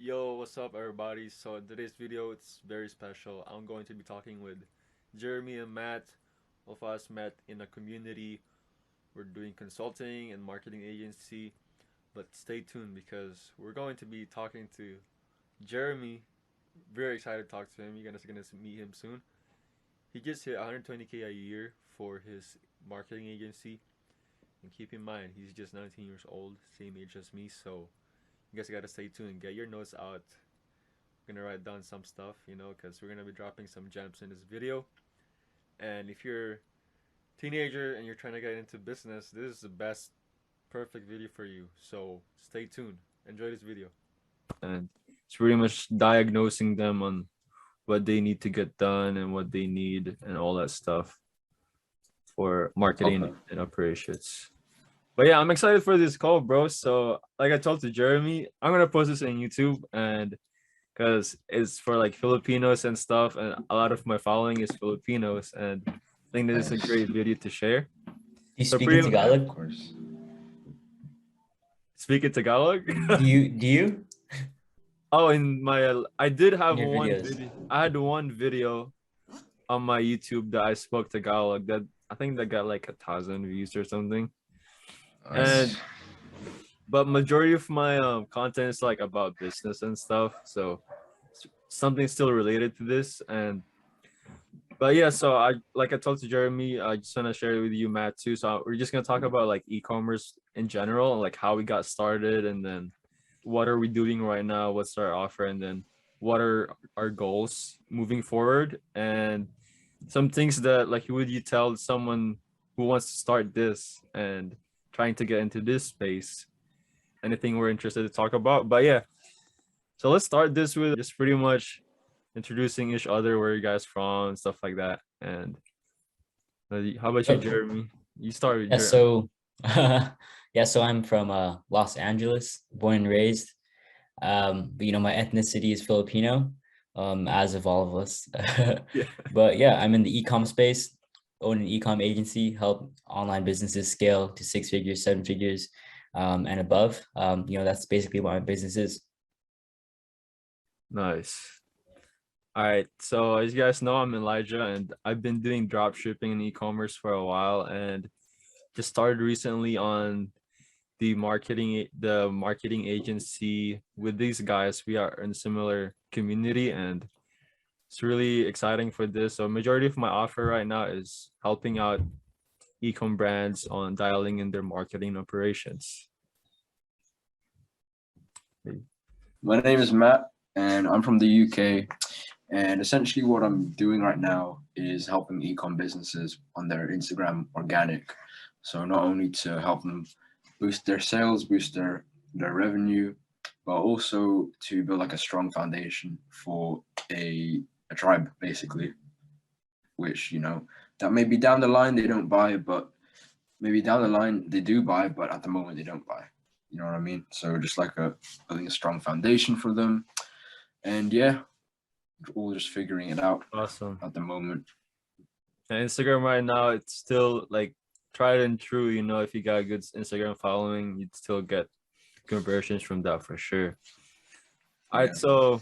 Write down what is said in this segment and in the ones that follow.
Yo, what's up, everybody? So, in today's video, it's very special. I'm going to be talking with Jeremy and Matt. Both of us met in a community. We're doing consulting and marketing agency. But stay tuned because we're going to be talking to Jeremy. Very excited to talk to him. You're gonna meet him soon. He just hit 120K a year for his marketing agency. And keep in mind, he's just 19 years old, same age as me. So you guys gotta stay tuned. Get your notes out. We're gonna write down some stuff, because we're gonna be dropping some gems in this video. And if you're a teenager and you're trying to get into business, this is the best, perfect video for you. So stay tuned. Enjoy this video. And it's pretty much diagnosing them on what they need to get done and what they need and all that stuff for marketing Okay. and operations. But yeah, I'm excited for this call, bro. So like I told to Jeremy, I'm gonna post this on YouTube, and because it's for like Filipinos and stuff, and a lot of my following is Filipinos, and I think this is a Nice. great video to share. Do you So speak in pretty Yeah, of Tagalog? course. speak in Tagalog. Do you Oh, in my I did in have your one videos? video. I had one video on my YouTube that I spoke Tagalog that I think that got like 1,000 views or something. And Nice. but majority of my content is like about business and stuff, so something still related to this. And but yeah, so I like I told to Jeremy, I just want to share it with you, Matt, too. So we're just gonna talk about like e-commerce in general and like how we got started, and then what are we doing right now, what's our offer, and then what are our goals moving forward, and some things that like would you tell someone who wants to start this and trying to get into this space, anything we're interested to talk about. But yeah, so let's start this with just pretty much introducing each other, where you guys from, stuff like that. And how about you, Oh, Jeremy? You start with yeah. Jeremy. So, yeah. So I'm from Los Angeles, born and raised. But my ethnicity is Filipino, as of all of us. Yeah. But yeah, I'm in the e-com space, own an e-com agency, help online businesses scale to 6 figures, 7 figures, and above. That's basically what my business is. Nice. All right. So as you guys know, I'm Elijah, and I've been doing drop shipping and e-commerce for a while, and just started recently on the marketing agency with these guys. We are in similar community, and it's really exciting for this. So majority of my offer right now is helping out e-com brands on dialing in their marketing operations. My name is Matt, and I'm from the UK. And essentially, what I'm doing right now is helping ecom businesses on their Instagram organic. So not only to help them boost their sales, boost their revenue, but also to build like a strong foundation for a tribe, basically. Which that maybe down the line they don't buy, but maybe down the line they do buy, but at the moment they don't buy. You know what I mean? So just like building a strong foundation for them. And yeah, we're all just figuring it out Awesome. at the moment. And Instagram right now, it's still like tried and true. If you got a good Instagram following, you'd still get conversions from that for sure. All Yeah. right, so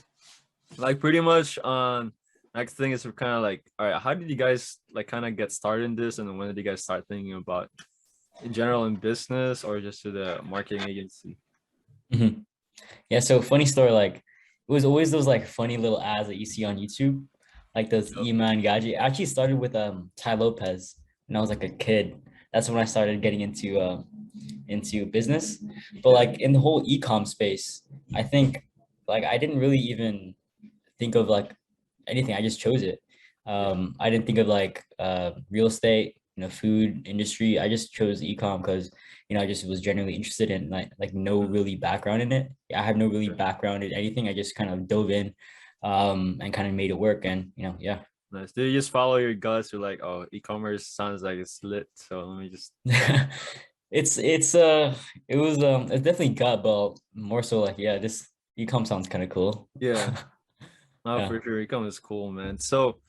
like pretty much on next thing is kind of like, all right, how did you guys like kind of get started in this, and then when did you guys start thinking about in general in business or just to the marketing agency? Mhm. Yeah. So funny story. Like it was always those like funny little ads that you see on YouTube, like those Yep. E-Man gadget. I actually started with Ty Lopez when I was like a kid. That's when I started getting into business. But like in the whole e-com space, I think like I didn't really even think of like anything. I just chose it. Yeah. I didn't think of like real estate, food industry. I just chose e-com because I just was generally interested in like no really background in it. I have no really Yeah. background in anything. I just kind of dove in and kind of made it work. And yeah. Nice. Did you just follow your guts? You're like, oh, e-commerce sounds like it's lit, so let me just. It's definitely gut, but more so like yeah, this e-com sounds kind of cool. Yeah. No, Yeah. for sure. E-com is cool, man. So,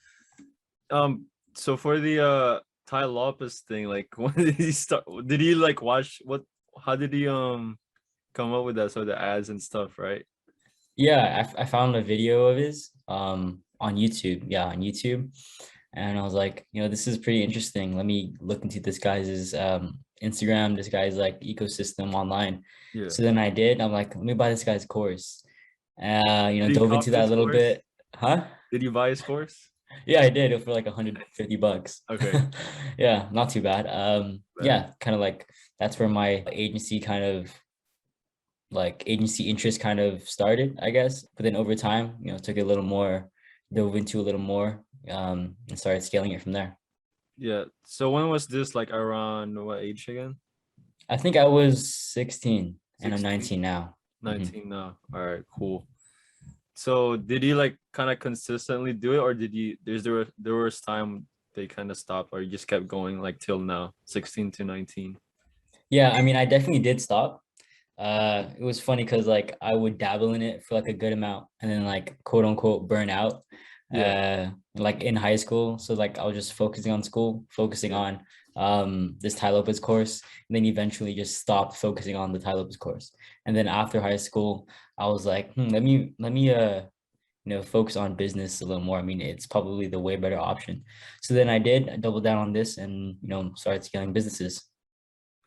um, so for the Ty Lopez thing, like, when did he start? Did he like watch what? How did he come up with that? So the ads and stuff, right? Yeah, I found a video of his on YouTube. Yeah, on YouTube. And I was like, this is pretty interesting. Let me look into this guy's Instagram, this guy's like ecosystem online. Yeah. So then I did. I'm like, let me buy this guy's course. Did you Dove into copy that a his little course? bit. Huh? Did you buy his course? Yeah, I did it for like $150. Okay. Yeah, not too bad. Bad. Yeah, kind of like that's where my agency interest kind of started, I guess. But then over time, took it a little more, dove into a little more, and started scaling it from there. Yeah. So when was this, like around what age again? I think I was 16 and I'm 16, 19 now. Mhm. 19 now. All right, cool. So did you like kind of consistently do it, or did you there was time they kind of stopped, or you just kept going like till now, 16 to 19? Yeah, I mean, I definitely did stop. It was funny because like I would dabble in it for like a good amount and then like quote unquote burn out Yeah, like in high school. So like I was just focusing on school, focusing yeah. on this Tai Lopez course, and then eventually just stopped focusing on the Tai Lopez course. And then after high school, I was like, let me focus on business a little more. I mean, it's probably the way better option. So then I doubled down on this and started scaling businesses.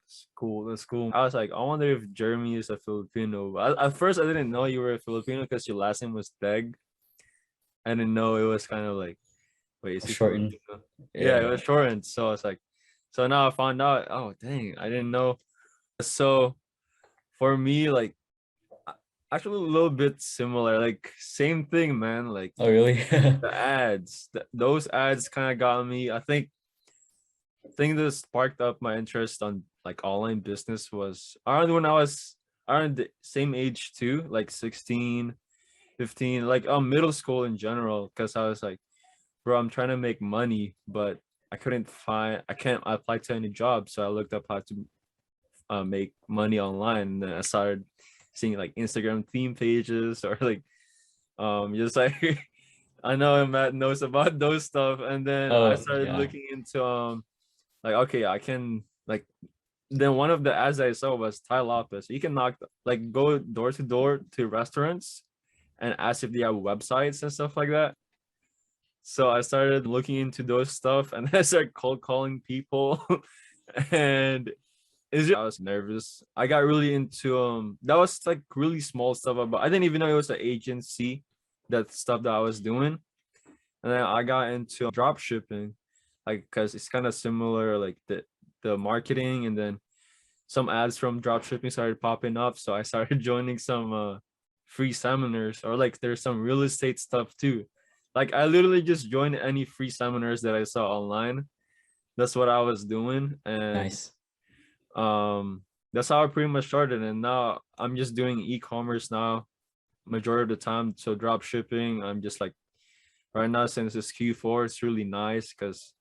That's cool. That's cool. I was like, I wonder if Jeremy is a Filipino. At first, I didn't know you were a Filipino because your last name was Deg. I didn't know it was kind of like, wait, is he Shortened. Filipino? Yeah, it Yeah. was shortened. So I was like, so now I found out. Oh, dang, I didn't know. So for me, like, actually a little bit similar. Like, same thing, man. Like Oh, really? the ads, those ads kind of got me. I think this sparked up my interest on like online business was around when I was around the same age too, like 16, 15, like middle school in general. Cause I was like, bro, I'm trying to make money, but I can't apply to any job. So I looked up how to make money online. And then I started seeing like Instagram theme pages or like just like I know Matt knows about those stuff. And then I Oh, started yeah. looking into like okay, I can like then one of the ads I saw was Ty Lopez. You can like go door to door to restaurants and ask if they have websites and stuff like that. So I started looking into those stuff and I started cold calling people and I was nervous. I got really into that was like really small stuff about I didn't even know it was an agency, that stuff that I was doing. And then I got into drop shipping, like because it's kind of similar, like the marketing, and then some ads from drop shipping started popping up. So I started joining some free seminars, or like there's some real estate stuff too. Like I literally just joined any free seminars that I saw online. That's what I was doing. And Nice. um that's how I pretty much started. And now I'm just doing e-commerce now majority of the time. So drop shipping, I'm just like right now, since it's Q4, it's really nice because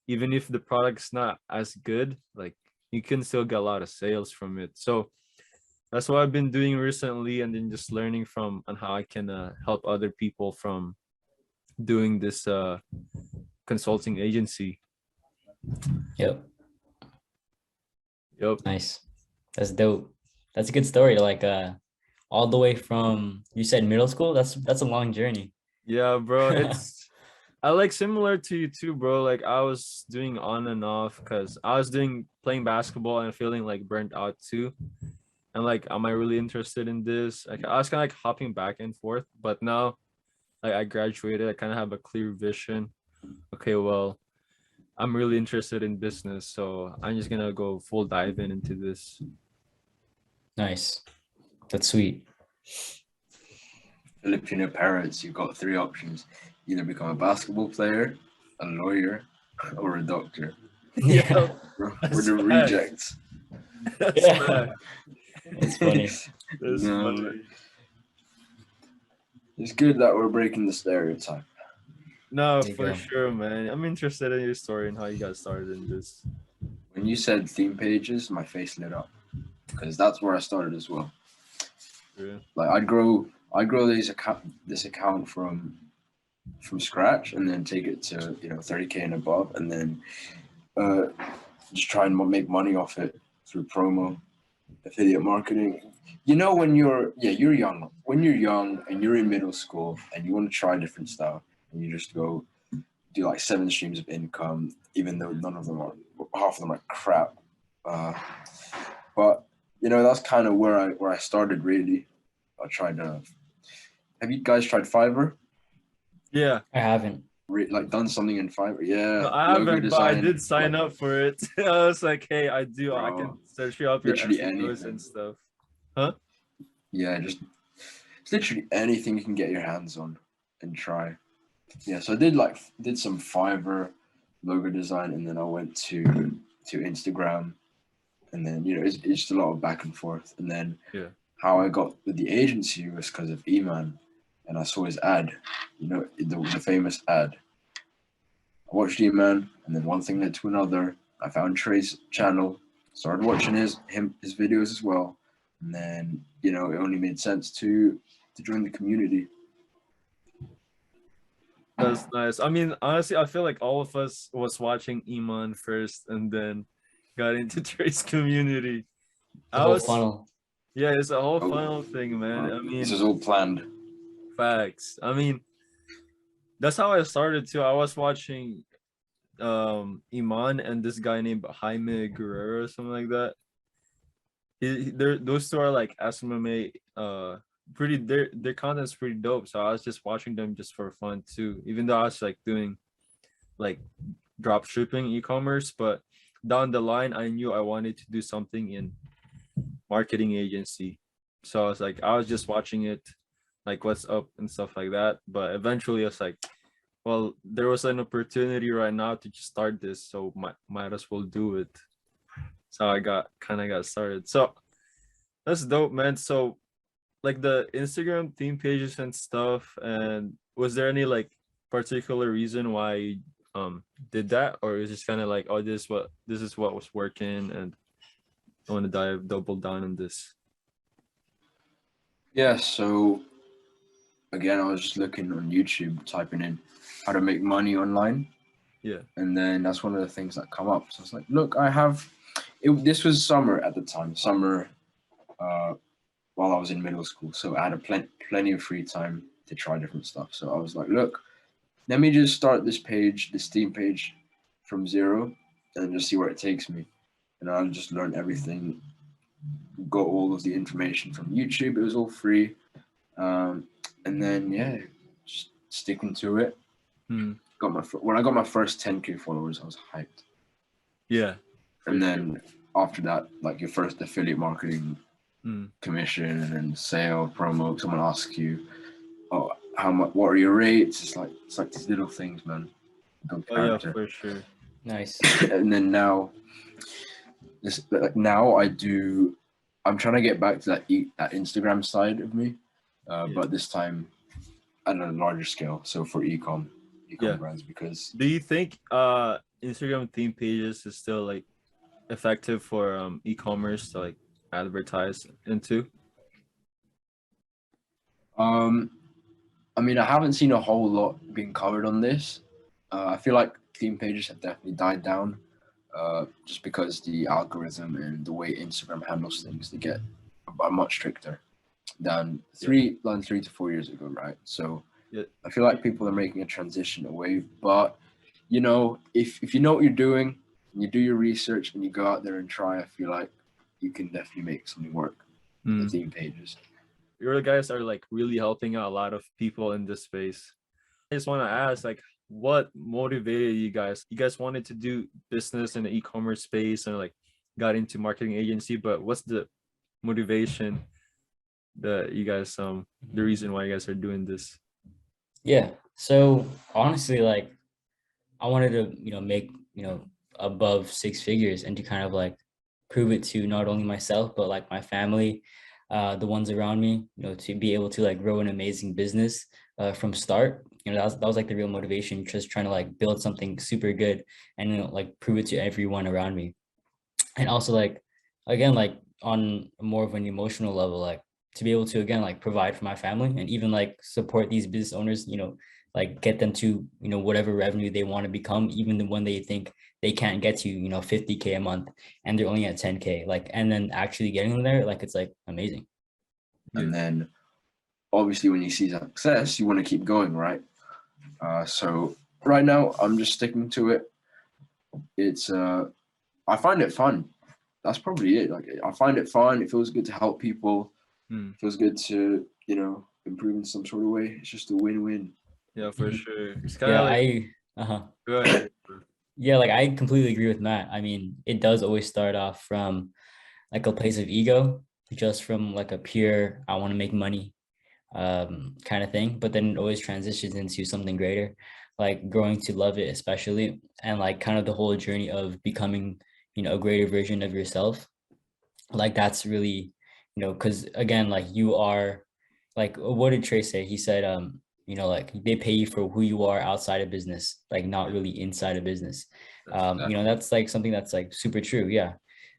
even if the product's not as good, like you can still get a lot of sales from it. So that's what I've been doing recently, and then just learning from on how I can help other people from doing this consulting agency. Yep. Yep. Nice. That's dope. That's a good story to like all the way from you said middle school. That's a long journey. Yeah, bro. It's I like similar to you too, bro. Like I was doing on and off because I was doing playing basketball and feeling like burnt out too. And like, am I really interested in this? Like I was kind of like hopping back and forth, but now like I graduated, I kind of have a clear vision. Okay, well, I'm really interested in business, so I'm just gonna go full dive into this. Nice. That's sweet. Filipino parents, you've got three options: either become a basketball player, a lawyer, or a doctor. Yeah, We're that's the facts. rejects. That's Yeah. facts. That's funny. That's No, funny. it's good that we're breaking the stereotype. No, There you for go. sure, man. I'm interested in your story and how you got started in this. When you said theme pages, my face lit up because that's where I started as well. Yeah. Like I'd grow this account from scratch and then take it to 30K and above, and then uh, just try and make money off it through promo, affiliate marketing. You know, when you're young. When you're young and you're in middle school and you want to try different stuff, and you just go do like 7 streams of income, even though none of them are, half of them are crap. Uh, but that's kind of where I started really. I tried to. Have you guys tried Fiverr? Yeah. I haven't. Like done something in Fiverr? No, Yeah, I logo haven't, but I design. did sign Like, up for it. I was like, hey, I can bro, search you up your literally SEOs and anything. stuff. Huh? Yeah, just it's literally anything you can get your hands on and try. Yeah, so I did some Fiverr logo design, and then I went to Instagram, and then it's just a lot of back and forth. And then Yeah. how I got with the agency was because of Eman, and I saw his ad, the famous ad. I watched Eman, and then one thing led to another. I found Trey's channel, started watching his videos as well, and then it only made sense to join the community. That's nice. I mean, honestly, I feel like all of us was watching Iman first and then got into Trey's community. The I whole was funnel. Yeah, it's a whole Oh, funnel thing, man. I this mean, is all planned. facts. I mean, that's how I started too. I was watching Iman and this guy named Jaime Guerrero or something like that. Those two are like SMMA pretty their content's pretty dope. So I was just watching them just for fun too. Even though I was like doing like drop shipping e-commerce, but down the line I knew I wanted to do something in marketing agency. So I was just watching it, like what's up and stuff like that. But eventually I was like, well, there was an opportunity right now to just start this, so might as well do it. So I got started. So that's dope, man. So like the Instagram theme pages and stuff, and was there any like particular reason why you did that, or is it just kind of like, oh, this is what was working and I want to double down on this? Yeah, so again, I was just looking on YouTube, typing in how to make money online, Yeah. and then that's one of the things that come up. So I was like, look, this was summer at the time, uh, while I was in middle school, so I had plenty of free time to try different stuff. So I was like, look, let me just start this theme page from zero, and just see where it takes me. And I'll just learn everything, got all of the information from YouTube. It was all free. And then just sticking to it. Hmm. When I got my first 10K followers, I was hyped. Yeah. And then after that, like your first affiliate marketing commission and then sale promo, someone asks you, oh, how much? What are your rates? It's like these little things, man. Build Oh yeah, character. for sure. Nice. And then now I'm trying to get back to that Instagram side of me, but this time at a larger scale. So for ecom Yeah. brands, because Do you think Instagram theme pages is still like effective for e-commerce to like advertise into? I mean, I haven't seen a whole lot being covered on this. I feel like theme pages have definitely died down, just because the algorithm and the way Instagram handles things, they get are much stricter than 3 to 4 years ago, right? So Yeah. I feel like people are making a transition away. But if you know what you're doing, and you do your research, and you go out there and try, I feel like you can definitely make something work. The theme pages. Your guys are like really helping out a lot of people in this space. I just want to ask, like, what motivated you guys? You guys wanted to do business in the e-commerce space and like got into marketing agency, but what's the motivation that you guys the reason why you guys are doing this? Yeah. So honestly, like I wanted to, make, above 6 figures and to kind of like prove it to not only myself, but like my family, the ones around me, to be able to like grow an amazing business from start. That was like the real motivation, just trying to like build something super good and, like prove it to everyone around me. And also like, again, like on more of an emotional level, like to be able to, again, like provide for my family and even like support these business owners, like get them to, whatever revenue they want to become, even when they think they can't get to, 50K a month and they're only at 10K, like, and then actually getting them there, like, it's like amazing. And then obviously when you see success, you want to keep going, right? So right now I'm just sticking to it. It's I find it fun. That's probably it. Like I find it fun. It feels good to help people. Hmm. It feels good to, improve in some sort of way. It's just a win-win. Yeah, for Mhm. sure. It's kind Yeah, of like, go ahead. yeah, like I completely agree with Matt. I mean, it does always start off from like a place of ego, just from like a pure I want to make money kind of thing, but then it always transitions into something greater, like growing to love it, especially, and like kind of the whole journey of becoming, a greater version of yourself. Like that's really, because again, like you are, like what did Trey say? He said, like they pay you for who you are outside of business, like not really inside of business. That's exactly. That's like something that's like super true. Yeah.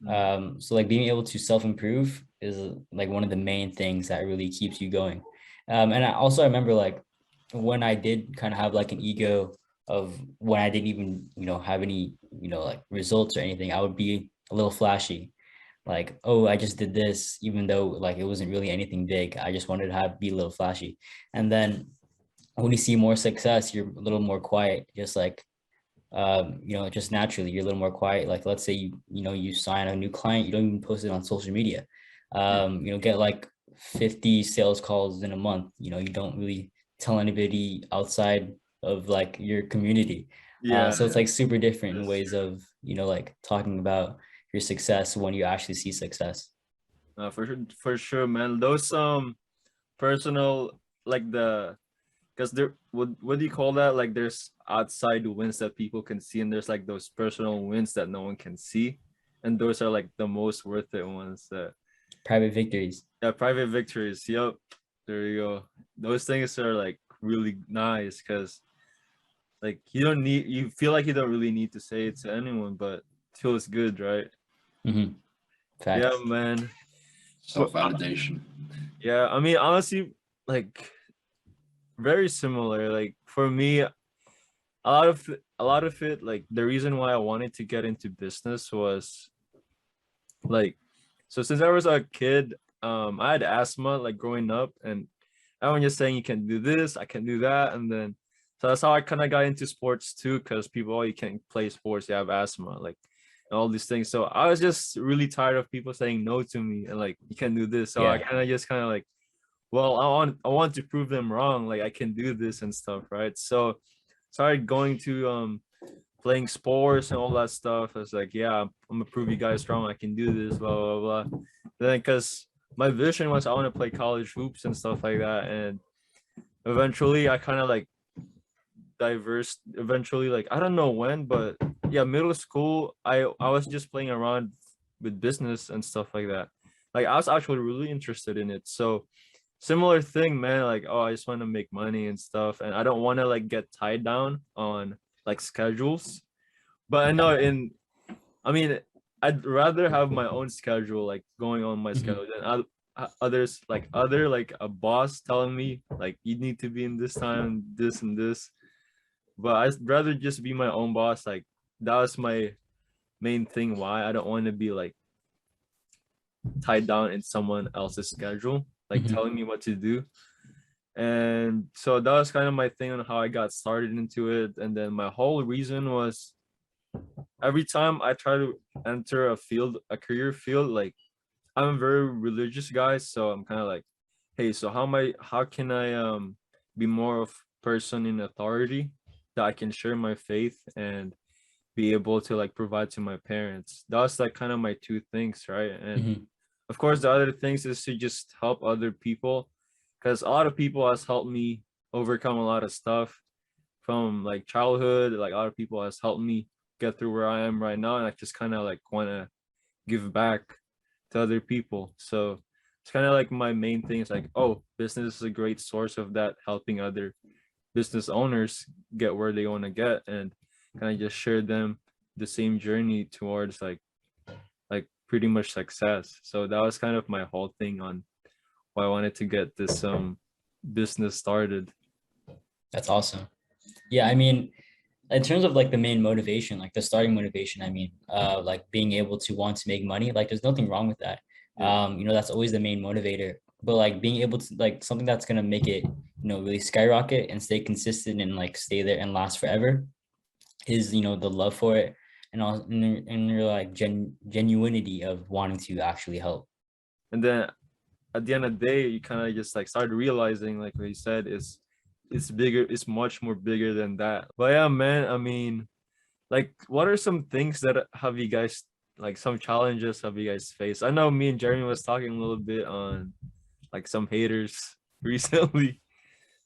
Mm. So like being able to self-improve is like one of the main things that really keeps you going. And I remember like when I did kind of have like an ego of when I didn't even, have any, like results or anything, I would be a little flashy, like, oh, I just did this, even though like it wasn't really anything big. I just wanted to be a little flashy. And then when you see more success, you're a little more quiet, just like just naturally, you're a little more quiet. Like let's say you sign a new client, you don't even post it on social media. Yeah. Get like 50 sales calls in a month. You don't really tell anybody outside of like your community. Yeah, So it's like super different in that's ways true. of, like talking about your success when you actually see success. For sure, man. Those personal, like the, because there, what do you call that? Like there's outside wins that people can see, and there's like those personal wins that no one can see, and those are like the most worth it ones. That, Private victories. yeah, private victories. Yep, there you go. Those things are like really nice because like you feel like you don't really need to say it to anyone, but it feels good, right? Mm-hmm. Yeah, Facts. man. But Self-validation. yeah, I mean, honestly, like very similar. Like for me, a lot of it, like the reason why I wanted to get into business was like, so since I was a kid, I had asthma like growing up, and everyone just saying you can do this, I can do that, and then so that's how I kind of got into sports too, because people, oh, you can't play sports, you have asthma, like and all these things. So I was just really tired of people saying no to me and like you can do this. So I Yeah. kind of like, well, I want to prove them wrong, like I can do this and stuff, right? So started going to playing sports and all that stuff. I was like, yeah, I'm gonna prove you guys wrong. I can do this, blah blah blah. Then because my vision was I want to play college hoops and stuff like that, and eventually I kind of like diverse. Eventually, like I don't know when, but yeah, middle school, I was just playing around with business and stuff like that. Like I was actually really interested in it. So similar thing, man. Like, oh, I just want to make money and stuff, and I don't want to like get tied down on like schedules. But I know I mean, I'd rather have my own schedule, like going on my Mm-hmm. schedule, than others, like other like a boss telling me like you need to be in this time, this and this. But I'd rather just be my own boss. Like that was my main thing why I don't want to be like tied down in someone else's schedule, like Mm-hmm. telling me what to do. And so that was kind of my thing on how I got started into it. And then my whole reason was every time I try to enter a career field, like I'm a very religious guy, so I'm kind of like, hey, so how can I be more of person in authority that I can share my faith and be able to like provide to my parents. That's like kind of my two things, right? And Mm-hmm. of course the other things is to just help other people, because a lot of people has helped me overcome a lot of stuff from like childhood. Like a lot of people has helped me get through where I am right now, and I just kind of like want to give back to other people. So it's kind of like my main thing is like, oh, business is a great source of that, helping other business owners get where they want to get, and kind of just share them the same journey towards like pretty much success. So that was kind of my whole thing on why I wanted to get this business started. That's awesome. Yeah, I mean, in terms of like the main motivation, like the starting motivation, I mean, like being able to want to make money, like there's nothing wrong with that. Yeah. That's always the main motivator but like being able to like something that's gonna make it, really skyrocket and stay consistent and like stay there and last forever is, the love for it and all and your like genuinity of wanting to actually help. And then at the end of the day, you kind of just like started realizing, like what you said, is it's bigger, it's much more bigger than that. But yeah, man, I mean, like, what are some things that have you guys, like some challenges have you guys faced? I know me and Jeremy was talking a little bit on like some haters recently.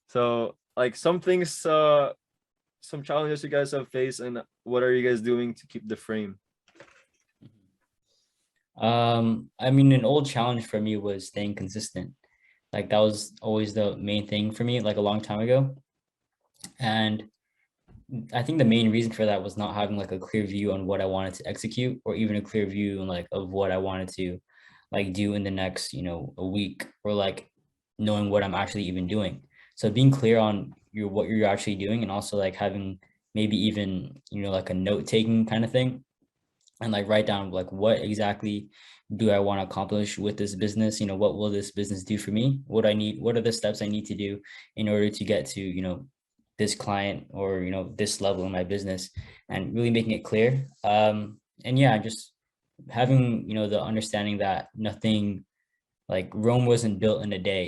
So like some things, some challenges you guys have faced, and what are you guys doing to keep the frame? I mean, an old challenge for me was staying consistent. Like that was always the main thing for me, like a long time ago. And I think the main reason for that was not having like a clear view on what I wanted to execute, or even a clear view like of what I wanted to like do in the next, a week, or like knowing what I'm actually even doing. So being clear on what you're actually doing, and also like having maybe even, like a note taking kind of thing, and like write down like what exactly do I want to accomplish with this business? What will this business do for me? What are the steps I need to do in order to get to, this client, or, this level in my business, and really making it clear. And yeah, just having, the understanding that nothing, like Rome wasn't built in a day,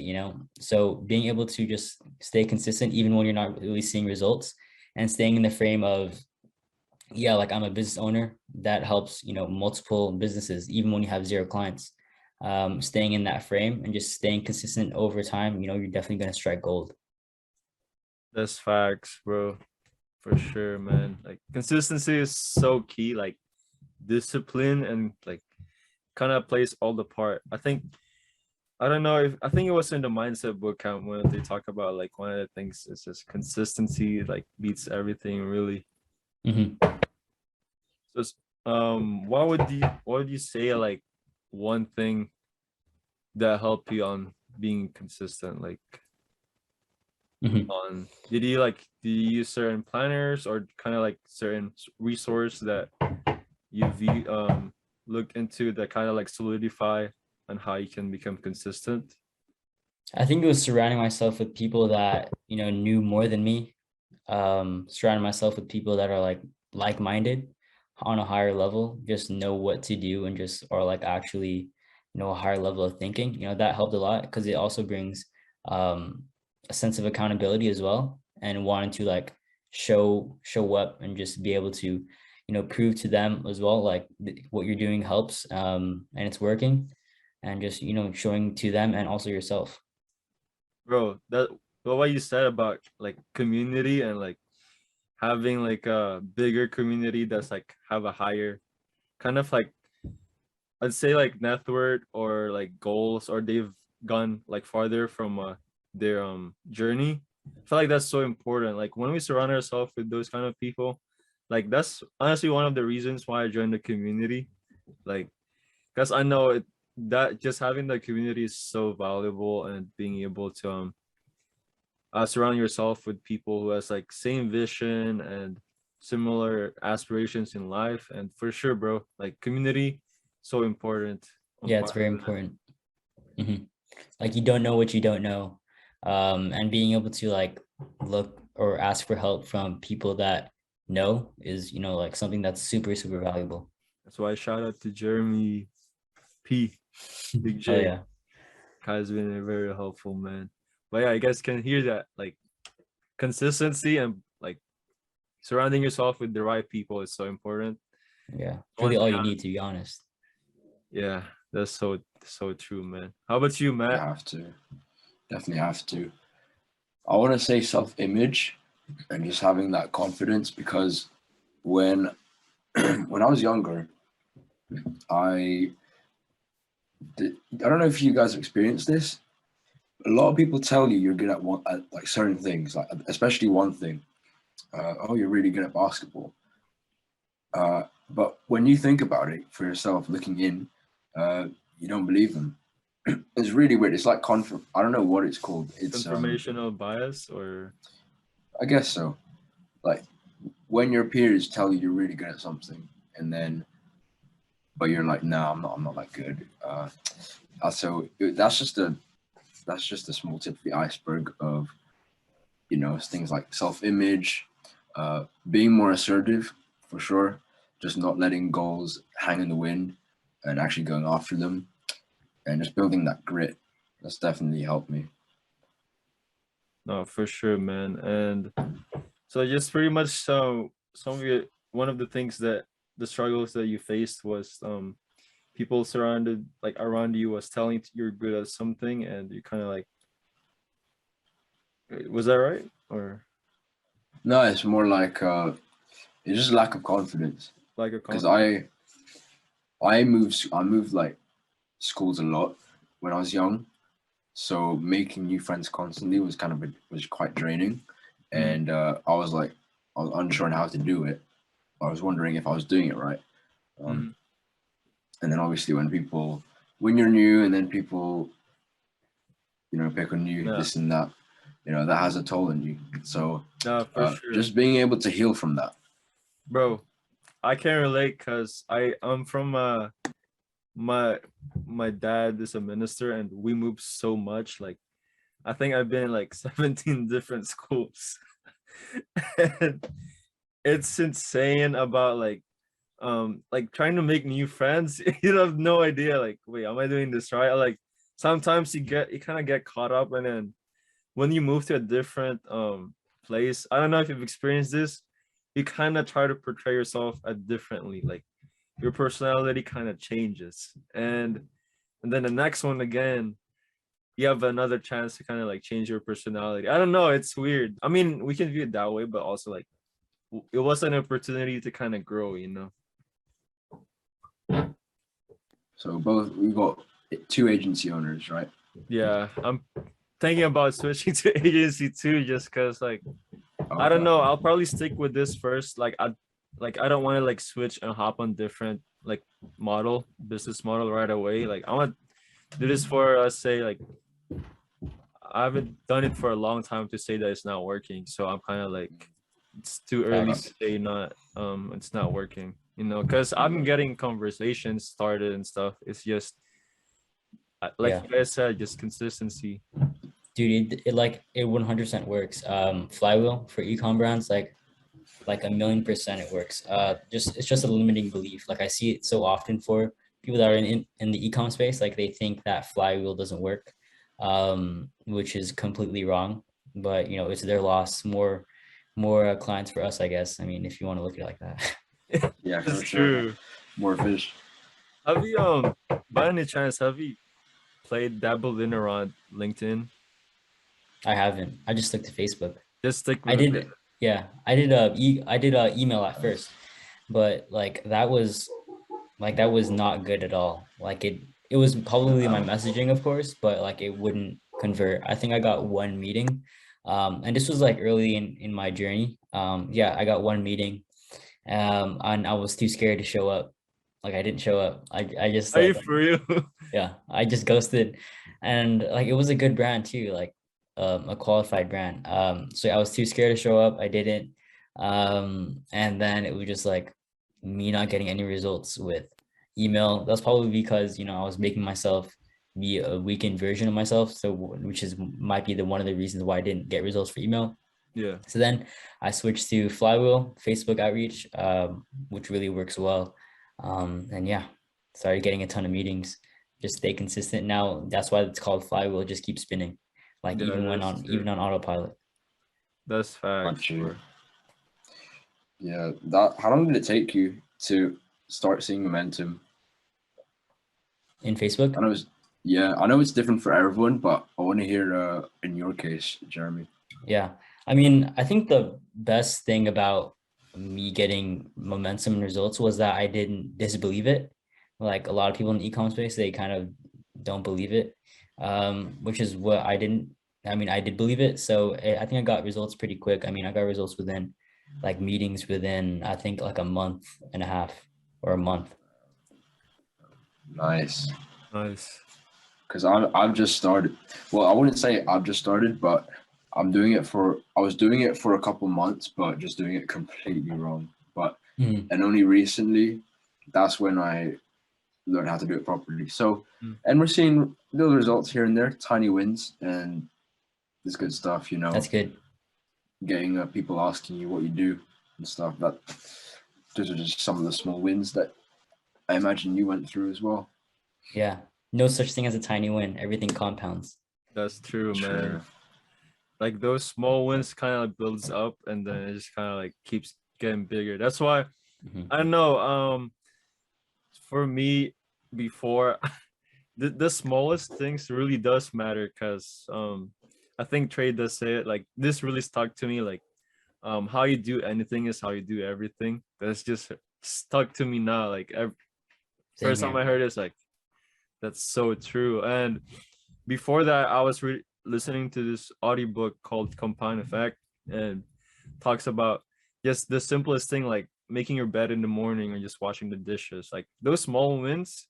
So being able to just stay consistent even when you're not really seeing results, and staying in the frame of, yeah, like I'm a business owner that helps, multiple businesses, even when you have zero clients. Staying in that frame and just staying consistent over time, you're definitely going to strike gold. That's facts, bro. For sure, man. Like consistency is so key. Like discipline and like kind of plays all the part. I don't know if I think it was in the mindset boot camp when they talk about like one of the things is just consistency like beats everything really. Hmm. So what would you say like one thing that helped you on being consistent? Like Hmm. on did you use certain planners or kind of like certain resource that you've looked into that kind of like solidify on how you can become consistent? I think it was surrounding myself with people that, knew more than me. Surrounding myself with people that are like-minded on a higher level, just know what to do, and just are like actually, a higher level of thinking. That helped a lot, because it also brings um a sense of accountability as well, and wanting to like show up and just be able to, prove to them as well, like what you're doing helps, and it's working, and just, showing to them and also yourself. Bro, that what you said about like community and like having like a bigger community that's like have a higher kind of like I'd say like net worth or like goals, or they've gone like farther from their journey. I feel like that's so important. Like when we surround ourselves with those kind of people, like that's honestly one of the reasons why I joined the community. Like, because I know that just having the community is so valuable, and being able to surround yourself with people who has like same vision and similar aspirations in life. And for sure, bro, like community so important on Yeah, it's part very of that. important. Hmm. Like you don't know what you don't know, and being able to like look or ask for help from people that know is, like something that's super super valuable. That's why shout out to Jeremy P, Big Oh J. yeah. Kai's been a very helpful man. But yeah, you guys can hear that like consistency and like surrounding yourself with the right people is so important. Yeah, One really thing all you need, to be honest. yeah, that's so true, man. How about you, You Matt? have to, definitely have to. I want to say self-image and just having that confidence, because when when I was younger, I I don't know if you guys have experienced this. A lot of people tell you you're good at like certain things, like especially one thing. Oh, you're really good at basketball. But when you think about it for yourself, looking in, you don't believe them. It's really weird. It's like I don't know what it's called. Confirmational bias or I guess so. Like when your peers tell you you're really good at something, and then but you're like, no, I'm not that good. So that's just that's just a small tip of the iceberg of, you know, things like self-image, being more assertive for sure, just not letting goals hang in the wind and actually going after them, and just building that grit. That's definitely helped me. No, for sure, man. And so just pretty much some of your one of the things that the struggles that you faced was people surrounded like around you was telling you're good at something and you kind of like was that right or No, it's more like it's just lack of confidence like a because confidence? I moved like schools a lot when I was young, so making new friends constantly was was quite draining, Mm, and I was unsure on how to do it. I was wondering if I was doing it right. Um, mm, and then obviously when you're new and then people, you know, pick on you, yeah, this and that, you know, that has a toll on you. So no, for sure, just being able to heal from that. bro. I can relate because I'm from my my dad is a minister and we moved so much. Like I think I've been in like 17 different schools. And it's insane about like trying to make new friends. You have no idea like wait, am I doing this right? Like sometimes you kind of get caught up and then when you move to a different place, I don't know if you've experienced this, you kind of try to portray yourself differently, like your personality kind of changes, and then the next one again you have another chance to kind of like change your personality. I don't know, it's weird. I mean, we can view it that way, but also like it was an opportunity to kind of grow, you know. So both we got two agency owners, right? Yeah, I'm thinking about switching to agency too, just because like I don't Okay. know, I'll probably stick with this first. I don't want to like switch and hop on different like business model right away. Like I want to do this for say like I haven't done it for a long time to say that it's not working. So I'm kind of like it's too early to Facts. say not it's not working, you know, because I'm getting conversations started and stuff. It's just like Yeah. you guys said, just consistency. Dude, it 100% works. Flywheel for ecom brands, like a million percent it works. Just it's just a limiting belief. Like I see it so often for people that are in the ecom space, like they think that flywheel doesn't work, which is completely wrong. But you know, it's their loss. More clients for us, I guess. I mean, if you want to look at it like that. Yeah, It's for sure. true. More fish. Have you by any chance have you played dabbled in around LinkedIn? I haven't. I just stuck to Facebook. Just stick I with it. did, yeah. I did a email at first, but that was not good at all. Like it was probably my messaging, of course, but like it wouldn't convert. I think I got one meeting. And this was like early in my journey. Yeah, I got one meeting. And I was too scared to show up. Like I didn't show up. I just Are you like for real? yeah, I just ghosted. And like it was a good brand too, like a qualified brand. So I was too scared to show up. I didn't. And then it was just like me not getting any results with email. That's probably because, you know, I was making myself be a weakened version of myself. So which is might be the one of the reasons why I didn't get results for email. Yeah. So then I switched to Flywheel, Facebook outreach, which really works well. And yeah, started getting a ton of meetings. Just stay consistent. Now that's why it's called Flywheel. It just keeps spinning, like Yeah, that's even true. on autopilot. That's facts, Got you. bro. Yeah. That. How long did it take you to start seeing momentum? In Facebook. I know it's yeah. I know it's different for everyone, but I want to hear in your case, Jeremy. Yeah. I mean, I think the best thing about me getting momentum and results was that I didn't disbelieve it. Like a lot of people in the e-com space, they kind of don't believe it, which is what I didn't. I mean, I did believe it. So I think I got results pretty quick. I mean, I got results within like meetings within, I think like a month and a half or a month. Nice. Nice. Because I've just started. Well, I wouldn't say I've just started, but I was doing it for a couple months, but just doing it completely wrong. But Mhm. and only recently, that's when I learn how to do it properly. So, Mm. and we're seeing little results here and there, tiny wins, and it's good stuff. That's good. Getting people asking you what you do and stuff. That those are just some of the small wins that I imagine you went through as well. Yeah. No such thing as a tiny win. Everything compounds. That's true, man. True. Like those small wins kind of builds up, and then it just kind of like keeps getting bigger. That's why Mhm. I don't know. For me, before the smallest things really does matter, because I think Trey does say it. Like this really stuck to me. Like how you do anything is how you do everything. That's just stuck to me now. Like Same first time here. I heard it, it's like that's so true. And before that, I was listening to this audiobook called Compound Effect, and talks about just the simplest thing, like making your bed in the morning or just washing the dishes. Like those small wins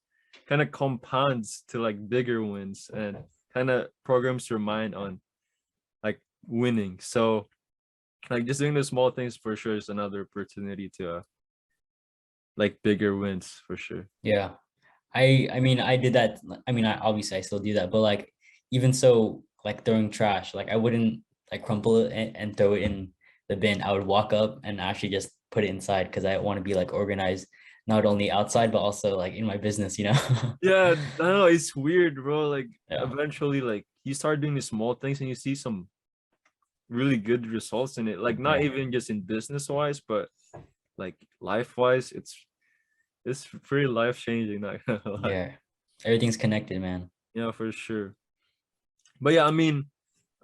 kind of compounds to like bigger wins, and kind of programs your mind on like winning. So like just doing the small things for sure is another opportunity to like bigger wins for sure. Yeah. I mean I did that. I mean I obviously I still do that, but like even so, like throwing trash, like I wouldn't like crumple it and throw it in the bin. I would walk up and actually just put it inside because I want to be like organized, not only outside but also like in my business, you know? Yeah, I know it's weird, bro. Like Yeah. eventually, like you start doing the small things and you see some really good results in it. Like not Yeah. even just in business wise, but like life wise, it's pretty life changing. Not gonna lie. Yeah. Everything's connected, man. Yeah, for sure. But yeah, I mean,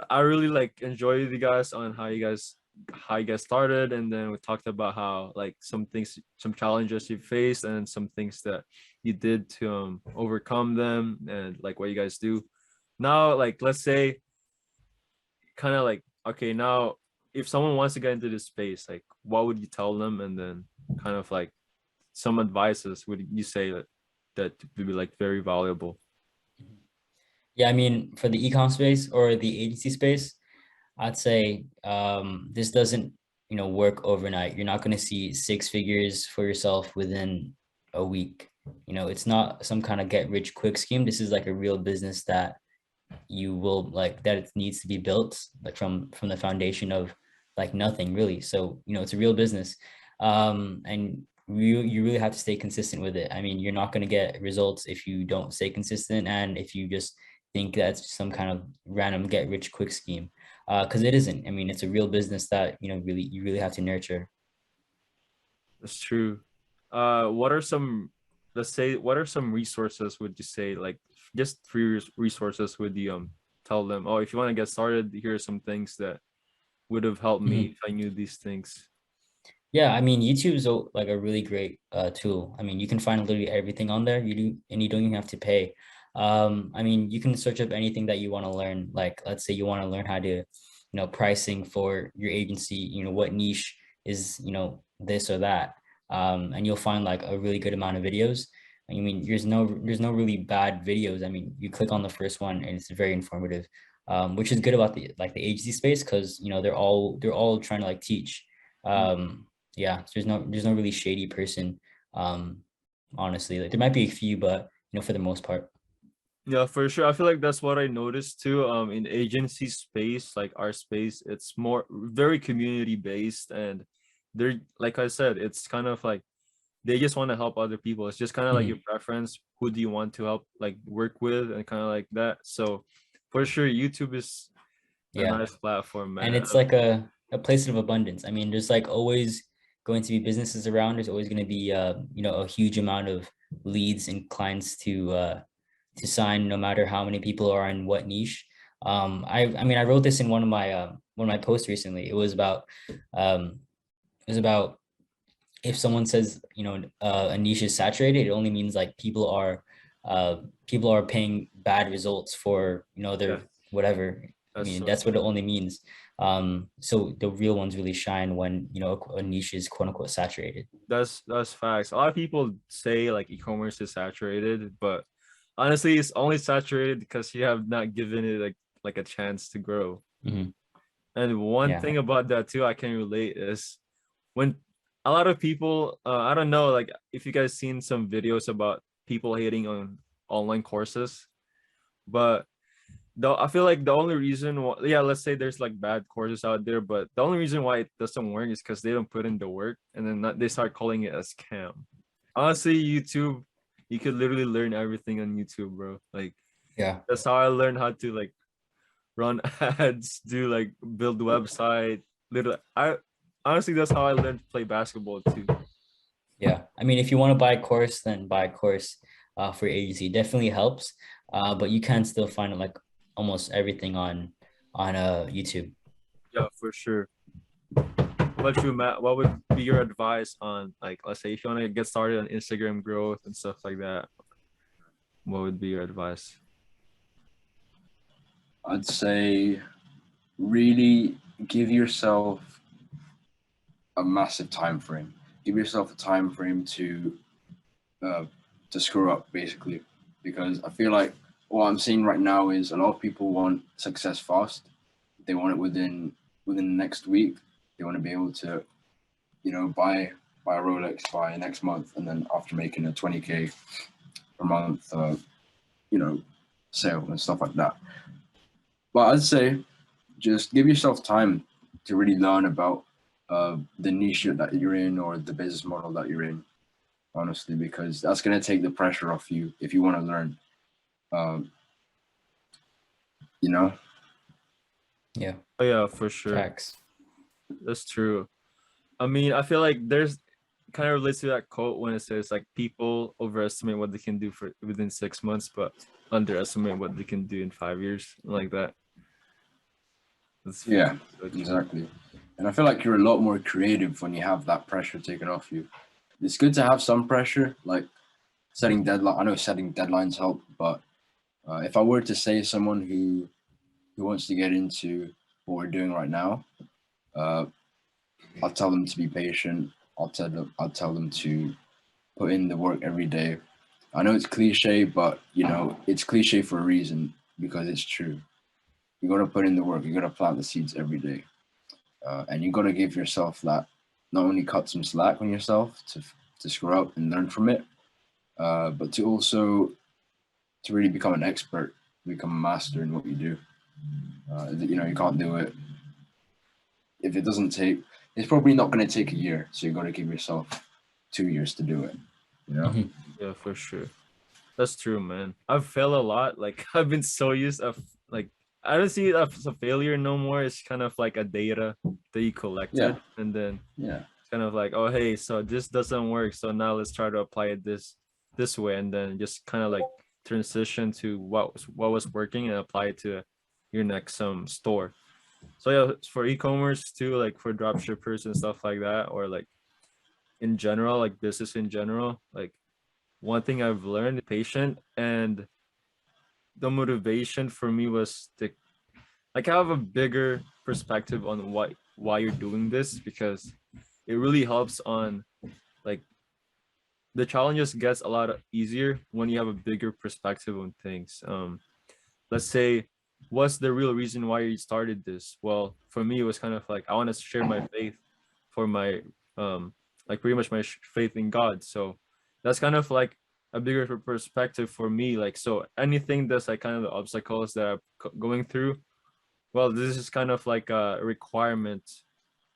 I really like enjoyed you guys on how you guys started, and then we talked about how like some things, some challenges you faced, and some things that you did to overcome them, and like what you guys do now. Like let's say, kind of like, okay, now if someone wants to get into this space, like what would you tell them, and then kind of like some advices would you say that would be like very valuable? Yeah, I mean, for the e-com space or the agency space, I'd say this doesn't, work overnight. You're not going to see six figures for yourself within a week. It's not some kind of get rich quick scheme. This is like a real business that you will like that it needs to be built like from the foundation of like nothing really. So, it's a real business. And you really have to stay consistent with it. I mean, you're not going to get results if you don't stay consistent and if you just think that's some kind of random get rich quick scheme, because it isn't. I mean, it's a real business that you really have to nurture. That's true. What are some, let's say, what are some resources would you say, like just free resources would you tell them, oh, if you want to get started, here are some things that would have helped me Mhm. if I knew these things. Yeah, I mean, YouTube's like a really great tool. I mean, you can find literally everything on there. And you don't even have to pay. I mean, you can search up anything that you want to learn. Like, let's say you want to learn how to, pricing for your agency. What niche is, this or that. And you'll find like a really good amount of videos. I mean, there's no really bad videos. I mean, you click on the first one and it's very informative, which is good about the agency space because they're all trying to like teach. Yeah, so there's no really shady person, um honestly. Like there might be a few, but for the most part. Yeah, for sure. I feel like that's what I noticed too. In agency space, like our space, it's more very community based, and they're like I said, it's kind of like they just want to help other people. It's just kind of like your Mhm. preference. Who do you want to help, like work with, and kind of like that. So, for sure, YouTube is a Yeah, nice platform, and man. it's like a place of abundance. I mean, there's like always going to be businesses around. There's always going to be a huge amount of leads and clients to sign, no matter how many people are in what niche. I mean, I wrote this in one of my posts recently. It was about if someone says a niche is saturated, it only means like people are paying bad results for Yeah, their whatever. I that's mean, so that's what it true. only means. So the real ones really shine when a niche is quote unquote saturated. That's facts. A lot of people say like e-commerce is saturated, but honestly, it's only saturated because you have not given it like a chance to grow. Mhm. And one Yeah. thing about that too, I can relate is when a lot of people, I don't know, like if you guys seen some videos about people hating on online courses, but though I feel like the only reason why, yeah, let's say there's like bad courses out there, but the only reason why it doesn't work is because they don't put in the work, and then they start calling it a scam. Honestly, YouTube, you could literally learn everything on YouTube, bro. Like Yeah. that's how I learned how to like run ads, do like build website. Literally, I honestly that's how I learned to play basketball too. Yeah. I mean, if you want to buy a course, then buy a course for your agency. It definitely helps. But you can still find like almost everything on YouTube. Yeah, for sure. What about you, Matt? What would be your advice on like, let's say if you want to get started on Instagram growth and stuff like that? What would be your advice? I'd say really give yourself a massive time frame. Give yourself a time frame uh, to screw up, basically, because I feel like what I'm seeing right now is a lot of people want success fast. They want it within the next week. They want to be able to, buy a Rolex by next month, and then after making a 20K per month, you know, sale and stuff like that. But I'd say just give yourself time to really learn about the niche that you're in or the business model that you're in, honestly, because that's going to take the pressure off you if you want to learn. Um, you know? Yeah. Oh yeah, for sure. Facts. That's true. I mean, I feel like there's kind of relates to that quote when it says like people overestimate what they can do for within 6 months, but underestimate what they can do in 5 years, like that. That's Yeah, so true. exactly. And I feel like you're a lot more creative when you have that pressure taken off you. It's good to have some pressure, like setting deadline. I know setting deadlines help, but if I were to say someone who wants to get into what we're doing right now, uh, I'll tell them to be patient. I'll tell them to put in the work every day. I know it's cliche, but it's cliche for a reason because it's true. You gotta put in the work. You gotta plant the seeds every day, and you gotta give yourself that. Not only cut some slack on yourself to screw up and learn from it, but to also to really become an expert, become a master in what you do. You can't do it if it doesn't take. It's probably not going to take a year, so you got to give yourself 2 years to do it. Mhm. Yeah, for sure. That's true, man. I've failed a lot. Like I've been so used of like I don't see it as a failure no more. It's kind of like a data that you collected, Yeah, and then yeah, it's kind of like, oh hey, so this doesn't work. So now let's try to apply it this way, and then just kind of like transition to what was working and apply it to your next store. So yeah, for e-commerce too, like for drop shippers and stuff like that, or like in general, like business in general, like one thing I've learned is patient, and the motivation for me was to like have a bigger perspective on why you're doing this, because it really helps on like the challenges gets a lot easier when you have a bigger perspective on things. Let's say, what's the real reason why you started this? Well, for me, it was kind of like I want to share my faith for my like pretty much my faith in God. So that's kind of like a bigger perspective for me. Like so, anything that's like kind of the obstacles that I'm going through. Well, this is kind of like a requirement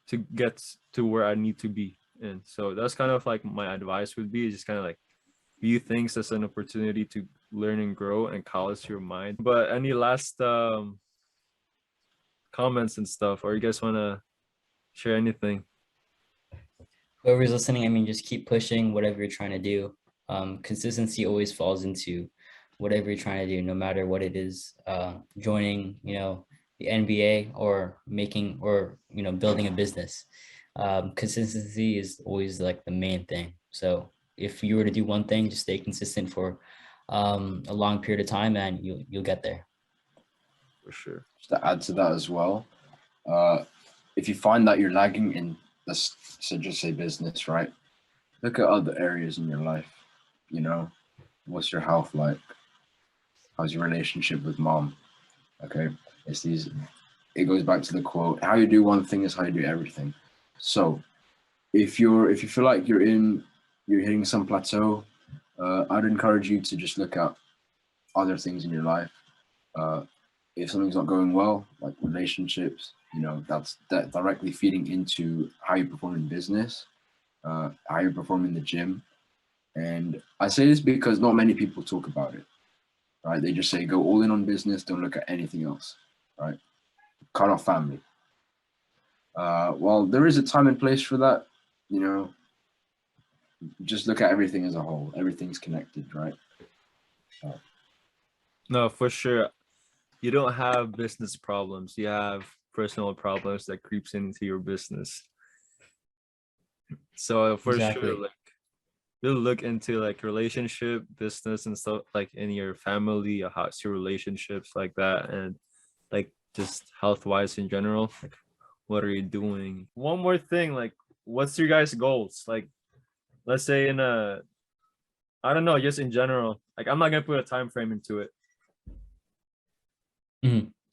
to get to where I need to be. And so that's kind of like my advice would be, just kind of like view things as an opportunity to learn and grow and callous your mind. But any last comments and stuff, or you guys want to share anything? Whoever's listening, I mean, just keep pushing whatever you're trying to do. Consistency always falls into whatever you're trying to do, no matter what it is. Joining, the NBA or making or building a business. Consistency is always like the main thing. So if you were to do one thing, just stay consistent for a long period of time, and you'll get there. For sure. just to add to that as well, uh, if you find that you're lagging in, just say business, right? Look at other areas in your life. What's your health like? How's your relationship with mom? Okay, it's these. It goes back to the quote: "How you do one thing is how you do everything." So, if you feel like you're hitting some plateau, I'd encourage you to just look at other things in your life. Uh, if something's not going well, like relationships, that directly feeding into how you perform in business, how you perform in the gym. And I say this because not many people talk about it, right? They just say go all in on business, don't look at anything else, right? Cut off family. Well, there is a time and place for that, you know, just look at everything as a whole. Everything's connected, right? No, for sure. You don't have business problems. You have personal problems that creeps into your business. So for sure, Exactly. like you'll look into like relationship, business, and stuff like in your family, your house, your relationships like that, and like just health wise in general. Like, what are you doing? One more thing, like, what's your guys' goals? Like, let's say in a, I don't know, just in general. Like, I'm not gonna put a time frame into it.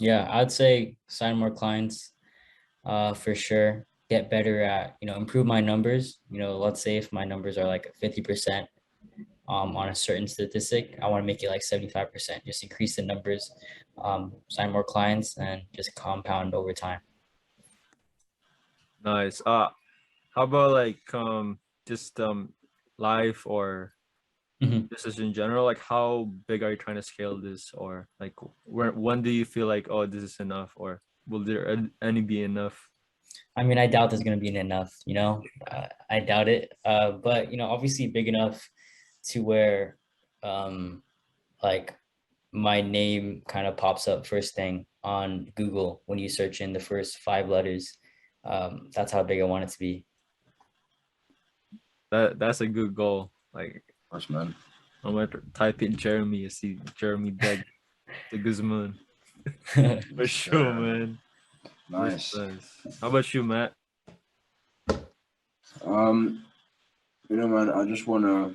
Yeah, I'd say sign more clients, for sure. Get better at, improve my numbers. Let's say if my numbers are like 50%, on a certain statistic, I want to make it like 75%. Just increase the numbers, sign more clients, and just compound over time. Nice. How about like just life or Mhm. business in general? Like, how big are you trying to scale this, or like where when do you feel like, oh, this is enough, or will there any be enough? I mean, I doubt there's gonna be enough. I doubt it. But obviously big enough to where, um, like my name kind of pops up first thing on Google when you search in the first 5 letters. That's how big I want it to be. That's a good goal. Like, Nice, man. I'm gonna type in Jeremy. You see Jeremy Deg the Guzman for Yes, sure, sir. man. Nice, Nice. nice. How about you, Matt? Um, man, I just want to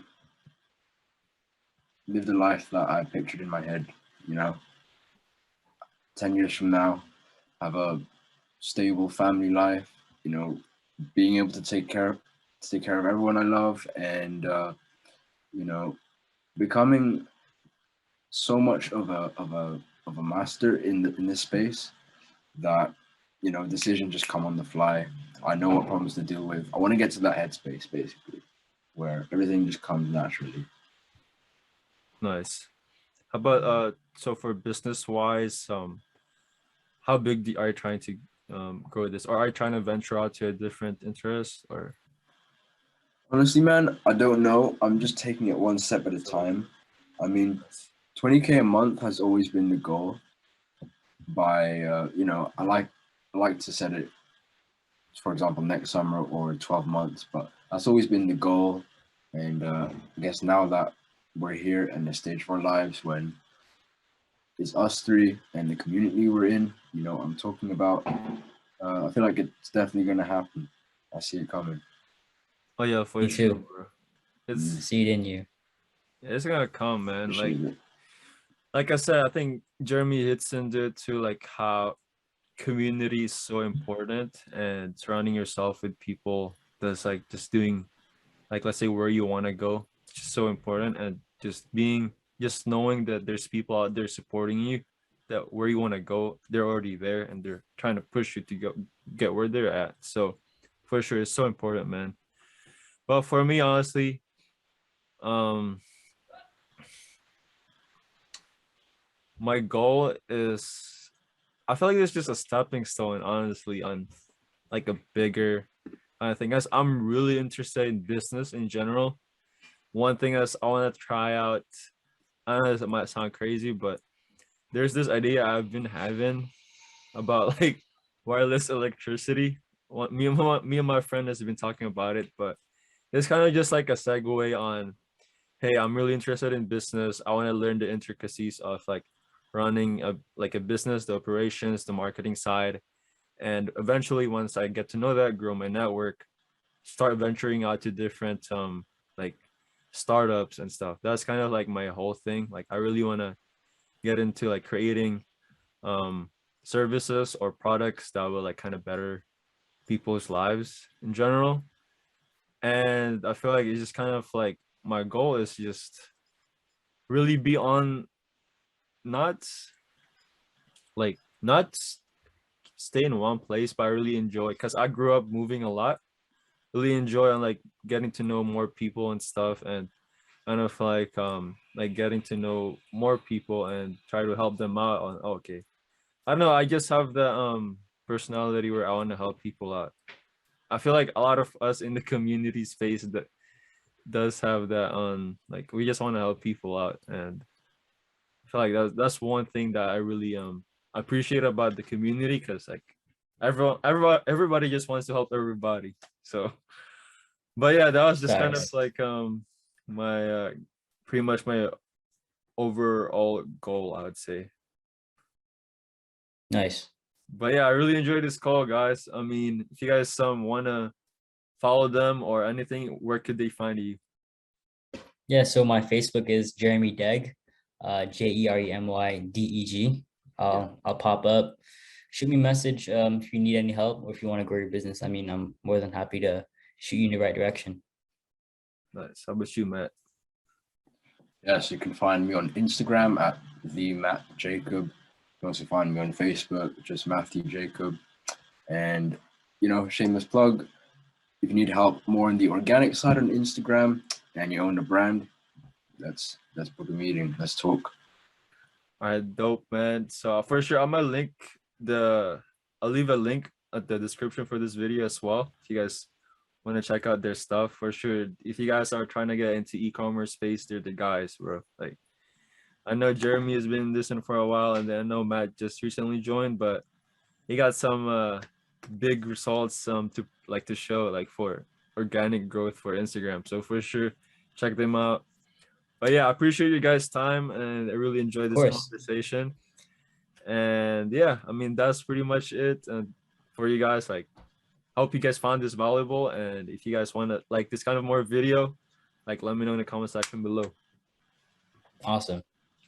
live the life that I pictured in my head. You know, 10 years from now, have a stable family life. Being able to take care of everyone I love, and you know, becoming so much of a master in this space that decisions just come on the fly. I know what problems to deal with. I want to get to that headspace basically, where everything just comes naturally. Nice. How about so for business wise, how big are you trying to grow this, or are you trying to venture out to a different interest, or Honestly, man, I don't know. I'm just taking it one step at a time. I mean, 20K a month has always been the goal. By I like to set it, for example, next summer or 12 months, but that's always been the goal. And I guess now that we're here in the stage of our lives when it's us three and the community we're in, I'm talking about, I feel like it's definitely going to happen. I see it coming. oh yeah, for Me sure, too. bro. Mm, It's See it in you. it's gonna come, man. appreciate it. Like I said, I think Jeremy hits into it too, like how community is so important, and surrounding yourself with people that's like just doing, like, let's say where you want to go, it's just so important. And just knowing that there's people out there supporting you, that where you want to go, they're already there and they're trying to push you to go get where they're at. So for sure, it's so important, man. But for me, honestly, um my goal is, I feel like it's just a stepping stone, honestly, on like a bigger kind of thing. As I'm really interested in business in general. One thing is I want to try out. I don't know if it might sound crazy, but there's this idea I've been having about like wireless electricity. Me and my friend has been talking about it, but it's kind of just like a segue on, hey, I'm really interested in business. I want to learn the intricacies of like running a business, the operations, the marketing side, and eventually once I get to know that, grow my network, start venturing out to different like startups and stuff. That's kind of like my whole thing. Like I really want to get into like creating um services or products that will like kind of better people's lives in general. And I feel like it's just kind of like my goal is just really be on, not not stay in one place, but I really enjoy, because I grew up moving a lot. Really enjoy on like getting to know more people and stuff, and kind of like getting to know more people and try to help them out on, okay. I don't know, I just have the personality where I want to help people out. I feel like a lot of us in the community space that does have that like we just want to help people out, and I feel like that's one thing that I really appreciate about the community, because like everybody just wants to help everybody. So, but yeah, that was just kind of Facts. like my pretty much my overall goal, I would say. Nice. But yeah, I really enjoyed this call, guys. I mean, if you guys wanna follow them or anything, where could they find you? Yeah, so my Facebook is Jeremy Deg, JeremyDeg. I'll pop up. Shoot me a message if you need any help or if you want to grow your business. I mean, I'm more than happy to shoot you in the right direction. Nice. How about you, Matt? Yes, you can find me on Instagram at the Matt Jacob. You can also find me on Facebook, just Matthew Jacob. And shameless plug. If you need help more on the organic side on Instagram and you own a brand, let's book a meeting. Let's talk. All right, dope, man. So for sure, I'm gonna I'll leave a link at the description for this video as well. If you guys want to check out their stuff, for sure. If you guys are trying to get into e-commerce space, they're the guys, bro. Like, I know Jeremy has been in this one for a while, and then I know Matt just recently joined, but he got some big results to show, like for organic growth for Instagram. So for sure, check them out. But yeah, I appreciate you guys' time, and I really enjoyed Of this course. conversation. And yeah, I mean, that's pretty much it. And for you guys, like, hope you guys found this valuable. And if you guys want to like this kind of more video, like, let me know in the comment section below. Awesome.